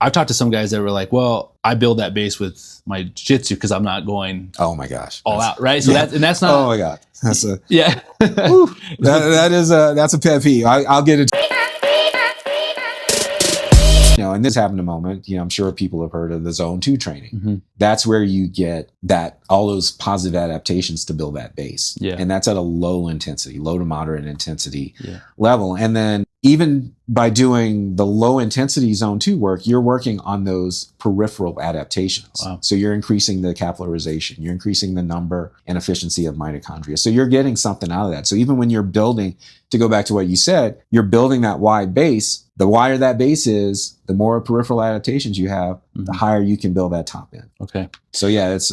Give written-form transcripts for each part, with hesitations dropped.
I've talked to some guys that were like, well, I build that base with my jiu-jitsu because I'm not going oh my gosh, all out, right? So that's not. Oh my god, that's a yeah. that's a pet peeve. I'll get it. You know, and this happened a moment, you know, I'm sure people have heard of the zone 2 training. Mm-hmm. That's where you get all those positive adaptations to build that base. Yeah. And that's at a low intensity, low to moderate intensity level. And then even by doing the low intensity zone 2 work, you're working on those peripheral adaptations. Wow. So you're increasing the capillarization, you're increasing the number and efficiency of mitochondria. So you're getting something out of that. So even when you're building, to go back to what you said, you're building that wide base. The wider that base is, the more peripheral adaptations you have, the higher you can build that top end. Okay. So yeah, it's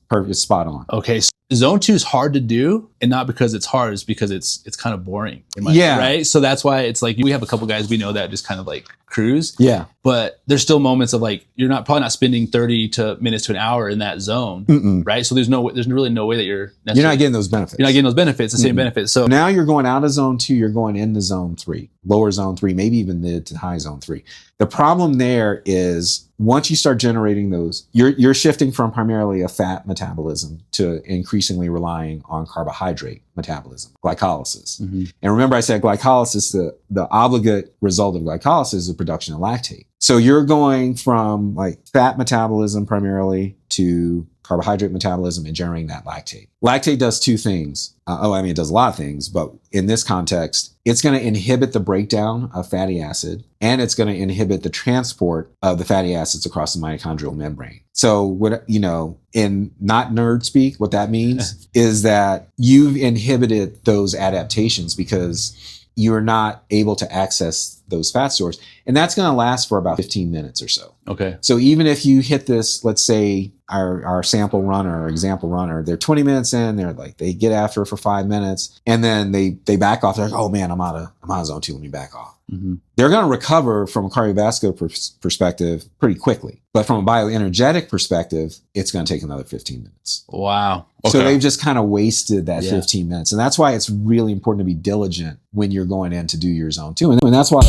perfect, it's spot on. Okay. So zone 2 is hard to do, and not because it's hard, it's because it's kind of boring. Right. So that's why it's like, we have a couple guys we know that just kind of like cruise. Yeah. But there's still moments of like, you're probably not spending 30 minutes to an hour in that zone. Right. So there's really no way that you're not getting those benefits. You're not getting those benefits, the same benefits. So now you're going out of zone 2, you're going into zone 3, lower zone 3, maybe even mid to high zone 3. The problem there is once you start generating those, you're shifting from primarily a fat metabolism to increasingly relying on carbohydrate metabolism, glycolysis. And remember I said glycolysis, the obligate result of glycolysis is the production of lactate. So you're going from like fat metabolism primarily to carbohydrate metabolism and generating that lactate. Lactate does two things. It does a lot of things, but in this context, it's going to inhibit the breakdown of fatty acid, and it's going to inhibit the transport of the fatty acids across the mitochondrial membrane. So what, in not nerd speak, what that means is that you've inhibited those adaptations because you're not able to access those fat stores. And that's going to last for about 15 minutes or so. Okay. So even if you hit this, let's say our sample runner or example runner, they're 20 minutes in, they get after it for 5 minutes, and then they back off. They're like, oh man, I'm out of zone 2. Let me back off. They're going to recover from a cardiovascular perspective pretty quickly. But from a bioenergetic perspective, it's going to take another 15 minutes. Wow. Okay. So they've just kind of wasted that 15 minutes. And that's why it's really important to be diligent when you're going in to do your zone 2. And that's why